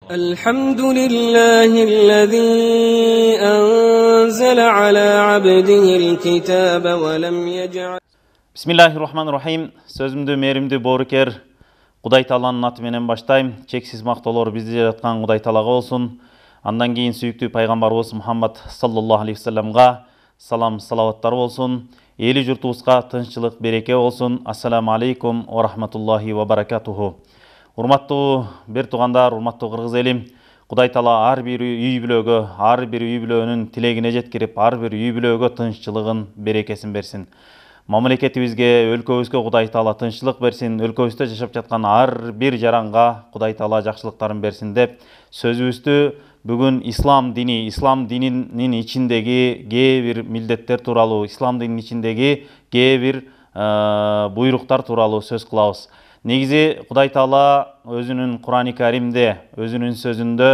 الحمد لله الذي أنزل على عبده الكتاب ولم يجعل Bismillahirrahmanirrahim. Sözümdü merimdi boruker Құдай Тааланын аты менен баштайм. Чексиз мактоолор бизди жараткан Құдай Таалага болсун. Андан кийин сүйүктүү пайгамбарыбыз Мухаммад саллаллаху алейхи вассаламга салам салаваттар болсун. Эли журтубузга тынччылык, береке болсун. Ассаламу алейкум ва рахматуллахи ва баракатуху. Урматтуу бир туугандар, урматтуу кыргыз элим, Құдай Таала ар бир үй бүлөгөнүн тилегине жеткирип, ар бир үй бүлөгө тынччылыгын, берекесин берсин. Мамлекетибизге, өлкөбүзгө Құдай Таала тынччылык берсин, өлкөбүздө жашап жаткан ар бир жаранга Құдай Таала жакшылыктарын берсин деп сөзүбүздү бүгүн ислам дининин ичиндеги кээ бир милдеттер тууралуу, ислам дининин ичиндеги кээ бир буйруктар тууралуу сөз кылабыз. Негизи Құдай Таала өзүнүн Кур'ани Каримде, өзүнүн сөзүндө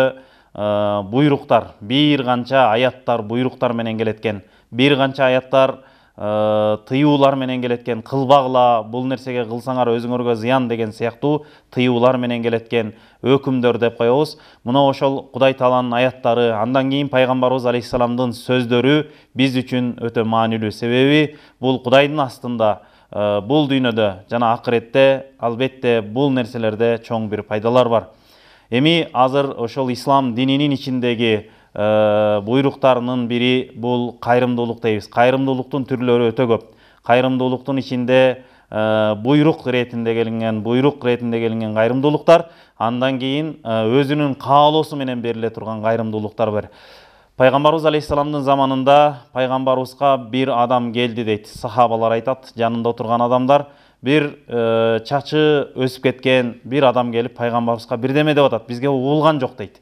буйруктар, бир канча аяттар буйруктар менен келеткен, бир канча аяттар тыюулар менен келеткен, кылбагыла, бул нерсеге кылсаңар өзүңөргө зыян деген сыяктуу тыюулар менен келеткен өкүмдөр деп коебуз. Мына ошол Құдай Тааланын аяттары, андан кийин пайгамбарыбыз алейхиссаламдын сөздөрү биз үчүн өтө маанилүү. Себеби бул Кудайдын астында, бул дүйнөдө жана акыретте албетте бул нерселерде чоң бир пайдалар бар. Эми азыр ошол ислам дининин ичиндеги буйруктарынын бири бул кайрымдуулук дейбиз. Кайрымдуулуктун түрлөрү өтө көп. Кайрымдуулуктун ичинде буйрук ретинде келинген кайрымдуулуктар, андан кийин өзүнүн каалоосу менен бериле турган кайрымдуулуктар бар. Пайгамбарыбыз алейхиссаламдын заманында пайгамбарыбызга бир адам келди дейт. Сахабалар айтат, жанында отурган адамдар, бир чачы өсүп кеткен бир адам келип пайгамбарыбызга бирдеме деп атат, бизге угулган жок дейт.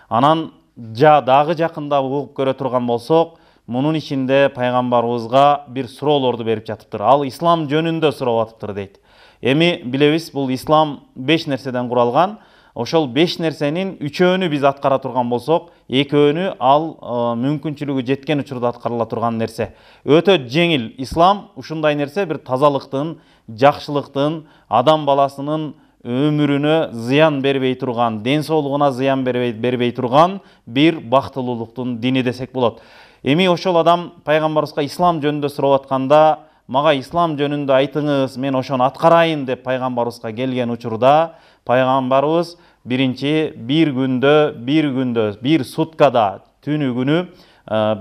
Анан дагы жакындап угуп көрө турган болсок, мунун ичинде пайгамбарыбызга бир суроолорду берип жатыптыр. Ал ислам жөнүндө сурап атыптыр дейт. Эми билебиз, бул ислам 5 нерседен куралган. Ошол 5 нерсенин 3өөнү биз аткара турган болсок, 2өөнү ал мүмкүнчүлүгү жеткен учурда аткарыла турган нерсе. Өтө жеңил. Ислам ушундай нерсе, бир тазалыктын, жакшылыктын, адам баласынын өмүрүнө зыян бербей турган, ден соолугуна зыян бербей турган бир бактылуулуктун дини десек болот. Эми ошол адам пайгамбарыбызга ислам жөнүндө сурап атканда, мага ислам жөнүндө айтыңыз, мен ошону аткарайын деп пайгамбарыбызга келген учурда, пайгамбарыбыз биринчи бир суткада түнү күнү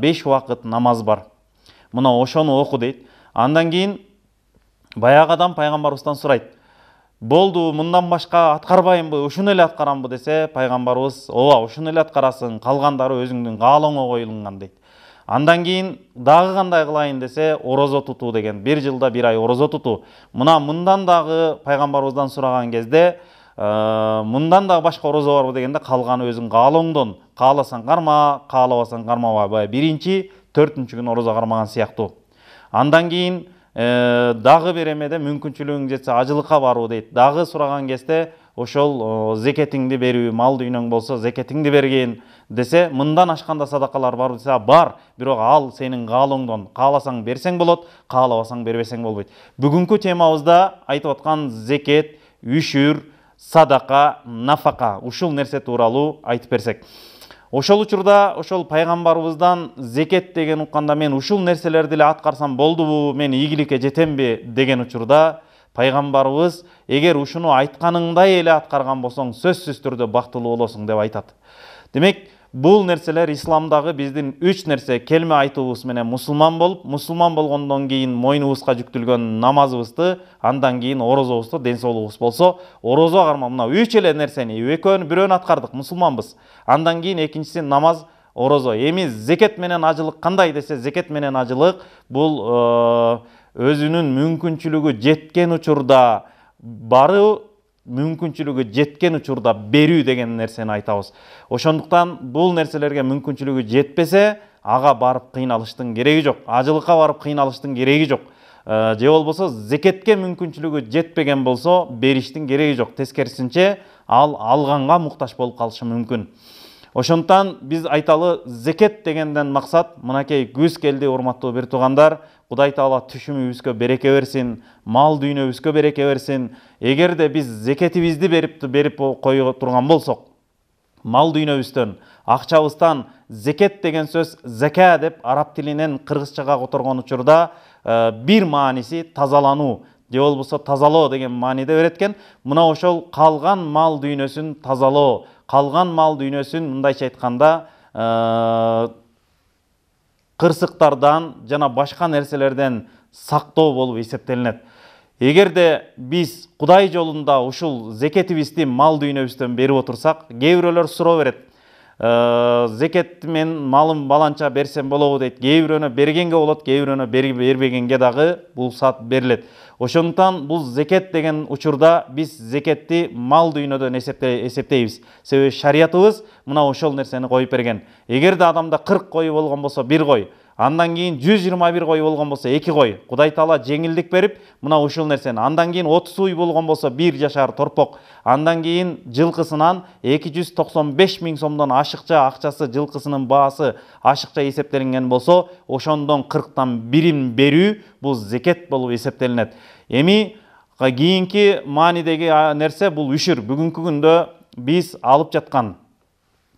5 убакыт намаз бар. Мына ошону оку дейт. Андан кийин баягы адам пайгамбарыбыздан сурайт: "Болду, мындан башка аткарбайынбы, ушуну эле аткарамбы?" десе, пайгамбарыбыз: "Ооба, ушуну эле аткарасың, калгандары өзүңдүн каалооңо коюлган" дейт. Андан кийин дагы кандай кылайын десе, орозо тутуу деген, 1 жылда 1 ай орозо тутуу. Мындан дагы пайгамбарыбыздан сураган кезде, мындан дагы башка орозо барбы дегенде, калганы өзүң каалооңдон, кааласаң карма, каалабасаң кармаба. Биринчи, 4-күн орозо кармаган сыяктуу. Андан кийин дагы бир эмеде мүмкүнчүлүгүң жетсе ажылыкка баруу дейт. Дагы сураган кезде ошол зекетиңди берүү, мал дүйнөң болсо зекетиңди бергин десе, мындан ашканда садакалар бар десе, бар, бирок ал сенин каалооңдон, кааласаң берсең болот, каалабасаң бербесең болбойт. Бүгүнкү темабызда айтып аткан зекет, үшүр, садака, нафака, ушул нерсе тууралуу айтып берсек. Ошол учурда ошол пайгамбарыбыздан зекет деген укканда, мен ушул нерселерди эле аткарсам болдубу, мен ийгиликке жетемби деген учурда, пайгамбарыбыз: "Эгер ушуну айтканыңдай эле аткарган болсоң, сөзсүз түрдө бактылуу болосуң" деп айтат. Демек, бул нерселер исламдагы биздин 3 нерсе: келме айтуубуз менен мусулман болгондон кийин мойнубузга жүктөлгөн намазыбызды, андан кийин орозобузду, ден соолугубуз болсо орозо карма. Мына 3 эле нерсени, бирөөнү аткардык, мусулманбыз. Андан кийин экинчиси намаз, орозо. Эми зекет менен ажылык кандай десе, зекет менен ажылык бул өзүнүн мүмкүнчүлүгү жеткен учурда баруу, мүмкүнчүлүгү жеткен учурда берүү деген нерсени айтабыз. Ошондуктан бул нерселерге мүмкүнчүлүгү жетпесе, ага барып кыйналыштын кереги жок, ажылыкка барып кыйналыштын кереги жок. Же болбосо зекетке мүмкүнчүлүгү жетпеген болсо, бериштин кереги жок. Тескерисинче, ал алганга муктаж болуп калышы мүмкүн. Ошондуктан биз айталы, зекет дегенден максат, мынакей күз келди, урматтуу бир туугандар, Құдай Таала түшүмүбүзгө береке берсин, мал дүйнөбүзгө береке берсин. Эгерде биз зекетибизди берип кое турган болсок, мал дүйнөбүздөн, акчабыздан зекет деген сөз зека деп араб тилинен кыргызчага которгон учурда бир мааниси тазалануу же болбосо тазалоо деген мааниде берет экен. Мына ошол калган мал дүйнөсүн тазалоо, калган мал дүйнөсүн мындайча айтканда кырсыктардан жана башка нерселерден сактоо болуп эсептелинет. Эгерде биз Кудай жолунда ушул зекетибизди мал дүйнөбүздөн берип отурсак, кээ бирөөлөр суроо берет. Зекет мен малым баланча берсем болобу дейт. Кээ бирөөнө бергенге болот, кээ бирөөнө бербегенге дагы бул саат берилет. Ошондуктан бул зекет деген учурда биз зекетти мал дүйнөдөн эсептейбиз. Себеби шариятыбыз мына ошол нерсени коюп берген. Эгерде адамда 40 кою болгон болсо 1 кой, андан кийин 121 кой болгон болсо 2 кой, Кудай Таала жеңилдик берип, мына ушул нерсени. Андан кийин 30 уй болгон болсо 1 жашар торпок, андан кийин жылкысынан 295 000 сомдон ашыкча акчасы, жылкысынын баасы ашыкча эсептелинген болсо, ошондон 40тан 1-ин берүү бул зекет болуп эсептелинет. Эми кийинки маанидеги нерсе бул үшүр. Бүгүнкү күндө биз алып жаткан,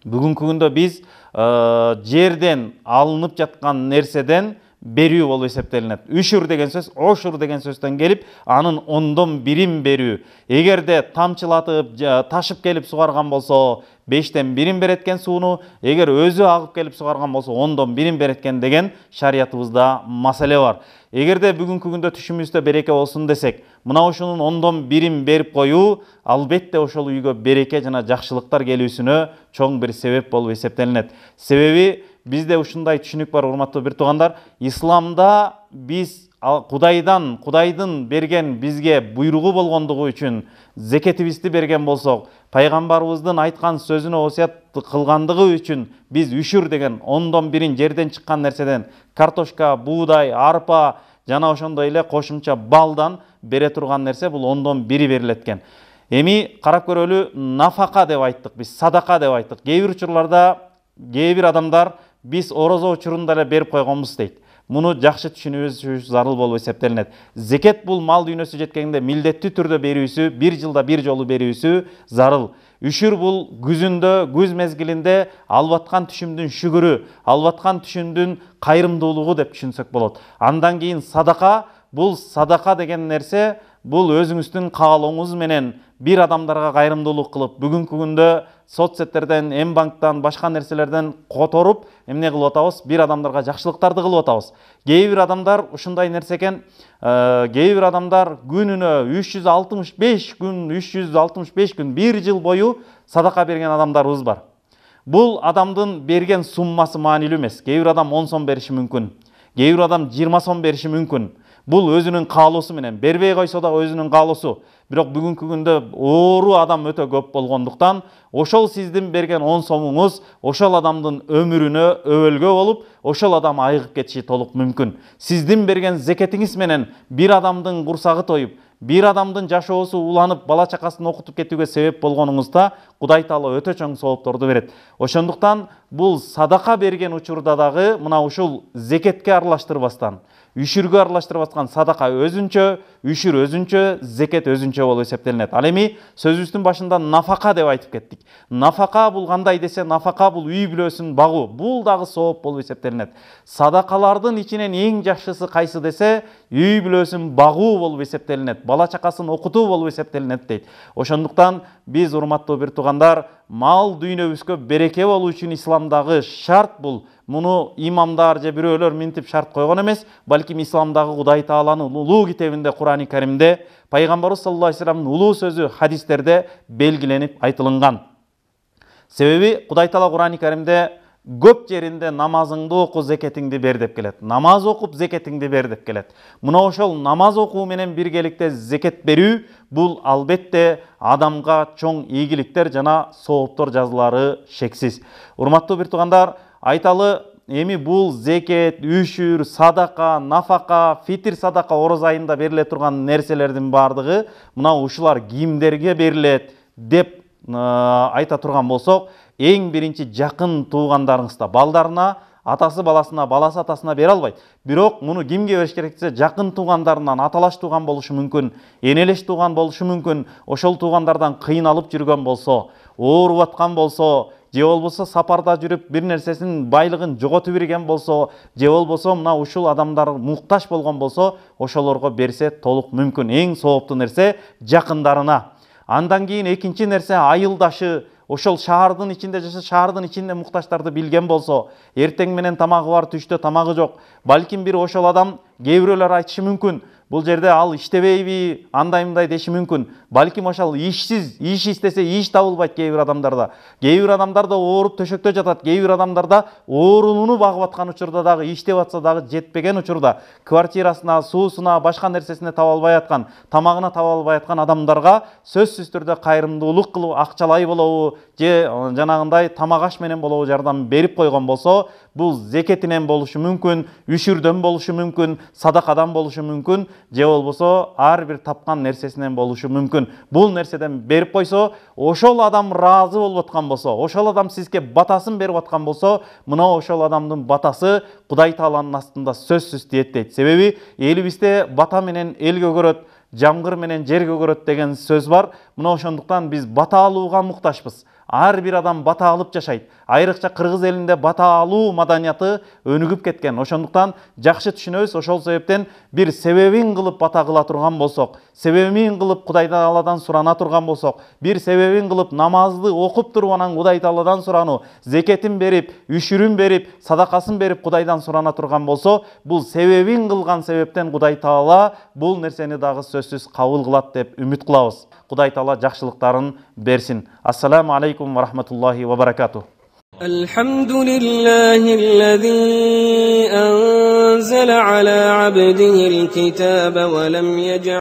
бүгүнкү күндө биз жерден алынып жаткан нерседен берүү болуп эсептелинет. Үшүр деген сөз ошур деген сөздөн келип, анын 1/10 берүү. Эгерде тамчылатып, ташып келип сугарган болсо 5тен 1-ин береткен сууну, эгер өзү агып келип сугарган болсо 10/1-ин береткен деген шариятыбызда маселе бар. Эгерде бүгүнкү күндө түшүмүздө береке болсун десек, мына ошонун 10/1-ин берип коюу албетте ошол үйгө береке жана жакшылыктар келүүсүнө чоң бир себеп болуп эсептелинет. Себеби бизде ушундай түшүнүк бар, урматтуу бир туугандар. Исламда биз Кудайдын берген бизге буйругу болгондугу үчүн зекетибизди берген болсок, пайгамбарыбыздын айткан сөзүнө осуят кылгандыгы үчүн биз үшүр деген 10/1-ин жерден чыккан нерседен, картошка, буудай, арпа жана ошондой эле кошумча балдан бере турган нерсе бул 10/1 берилет экен. Эми карап көрөлү, нафака деп айттык, биз садака деп айттык. Кээ бир учурларда кээ бир адамдар биз орозо учурунда эле берип койгонбуз дейт. Муну жакшы түшүнүүбүз зарыл болуп эсептелинет. Зекет бул мал дүйнөсү жеткенде милдеттүү түрдө берүүсү, 1 жылда 1 жолу берүүсү зарыл. Үшүр бул күзүндө, күз мезгилинде алып аткан түшүмдүн шүгүрү, алып аткан түшүмдүн кайрымдуулугу деп түшүнсөк болот. Андан кийин садака, бул садака деген нерсе бул өзүңүздүн каалооңуз менен бир адамдарга кайрымдуулук кылып, бүгүнкү күндө соцсеттерден, М-банктан, башка нерселерден которуп, эмне кылып атабыз? Бир адамдарга жакшылыктарды кылып атабыз. Кээ бир адамдар ушундай нерсе экен, кээ бир адамдар күнүнө 365 күн, 1 жыл бою садака берген адамдарыбыз бар. Бул адамдын берген суммасы маанилүү эмес. Кээ бир адам 10 сом бериши мүмкүн, кээ бир адам 20 сом бериши мүмкүн. Бул өзүнүн каалоосу менен, бербей койсо да өзүнүн каалоосу. Бирок бүгүнкү күндө оору адам өтө көп болгондуктан, ошол сиздин берген 10 сомуңуз ошол адамдын өмүрүнө өбөлгө болуп, ошол адам айыгып кетиши толук мүмкүн. Сиздин берген зекетиңиз менен бир адамдын курсагы тоюп, бир адамдын жашоосу уланып, бала чакасын окутуп кетүүгө себеп болгонуңузда Кудай Таала өтө чоң соопторду берет. Ошондуктан бул садака берген учурда дагы мына ушул зекетке аралаштырбастан, үшүргө аралаштырбастан садака өзүнчө, үшүр өзүнчө, зекет өзүнчө болуп эсептелинет. Ал эми сөзүбүздүн башында нафака деп айтып кеттик. Нафака бул кандай десе, нафака бул үй бүлөсүн багуу. Бул дагы сооп болуп эсептелинет. Садакалардын ичинен эң жакшысы кайсы десе, үй бүлөсүн багуу болуп эсептелинет. Бала чакасын окутуу болуп эсептелинет дейт. Ошондуктан биз, урматтуу бир туугандар, мал дүйнөбүзгө береке болуу үчүн исламдагы шарт бул. Муну имамдар же бирөөлөр минтип шарт койгон эмес, балким исламдагы Кудай Тааланын улуу китебинде, Кур'ани Каримде, пайгамбарыбыз саллаллаху алейхи вассаламдын улуу сөзү хадистерде белгиленип айтылган. Себеби Кудай Таала Кур'ани Каримде көп жеринде намазыңды оку, зекетиңди бер деп келет. Намаз окуп, зекетиңди бер деп келет. Мына ошол намаз окуу менен биргеликте зекет берүү бул албетте адамга чоң ийгиликтер жана сооптор жазылары шексиз. Урматтуу бир туугандар, айталы, эми бул зекет, үшүр, садака, нафака, фитир садака ороз айында бериле турган нерселердин бардыгы мына ушулар кимдерге берилет деп айта турган болсок, эң биринчи жакын туугандарыңызда, балдарына, атасы баласына, баласы атасына бере албайт. Бирок муну кимге бериш керек десе, жакын туугандарынан, аталаш тууган болушу мүмкүн, энелеш тууган болушу мүмкүн, ошол туугандардан кыйналып жүргөн болсо, ооруп аткан болсо, же болбосо сапарда жүрүп бир нерсесин байлыгын жоготуп берген болсо, же болбосо мына ушул адамдар муктаж болгон болсо, ошолорго берсе толук мүмкүн. Эң сооптуу нерсе жакындарына. Андан кийин экинчи нерсе айылдашы, ошол шаардын ичинде жашап, шаардын ичинде муктаждарды билген болсо, эртең менен тамагы бар, түштө тамагы жок. Балким бир ошол адам кээ бирөөлөр айтышы мүмкүн. Бул жерде ал иштебейби, андай-мындай деши мүмкүн. Балким ошол ишсиз, иш истесе иш табылбайт кээ бир адамдарда. Кээ бир адамдарда ооруп төшөктө жатат, кээ бир адамдарда оорунууну багып аткан учурда дагы иштеп атса дагы жетпеген учурда квартирасына, суусуна, башка нерсесине таба албай аткан, тамагына таба албай аткан адамдарга сөзсүз түрдө кайрымдуулук кылып, акчалай болобу, же жанагындай тамак аш менен болобу жардам берип койгон болсо, бул зекетинен болушу мүмкүн, үшүрдөн болушу мүмкүн, садакадан болушу мүмкүн, же болбосо ар бир тапкан нерсесинен болушу мүмкүн. Бул нерседен берип койсо, ошол адам ыраазы болуп аткан болсо, ошол адам сизге батасын берип аткан болсо, мына ошол адамдын батасы Кудай Тааланын астында сөзсүз тиеттейт. Себеби элибизде бата менен эл көгөрөт, жамгыр менен жер көгөрөт деген сөз бар. Мына ошондуктан биз бата алууга муктажбыз. Ар бир адам бата алып жашайт. Айрыкча кыргыз элинде бата алуу маданияты өнүгүп кеткен. Ошондуктан жакшы түшүнөбүз. Ошол себептен бир себебин кылып бата кыла турган болсок, себебин кылып Кудай Тааладан сурана турган болсок, бир себебин кылып намазды окуп туруп анан Кудай Тааладан сурануу, зекетин берип, үшүрүн берип, садакасын берип Кудайдан сурана турган болсо, бул себебин кылган себептен Кудай Таала бул нерсени дагы сөзсүз кабыл кылат деп үмүт кылабыз. Кудай Таала жакшылыктарын берсин. Ассаламу алейкум ва рахматуллахи ва баракатух. الحمد لله الذي أنزل على عبده الكتاب ولم يجعل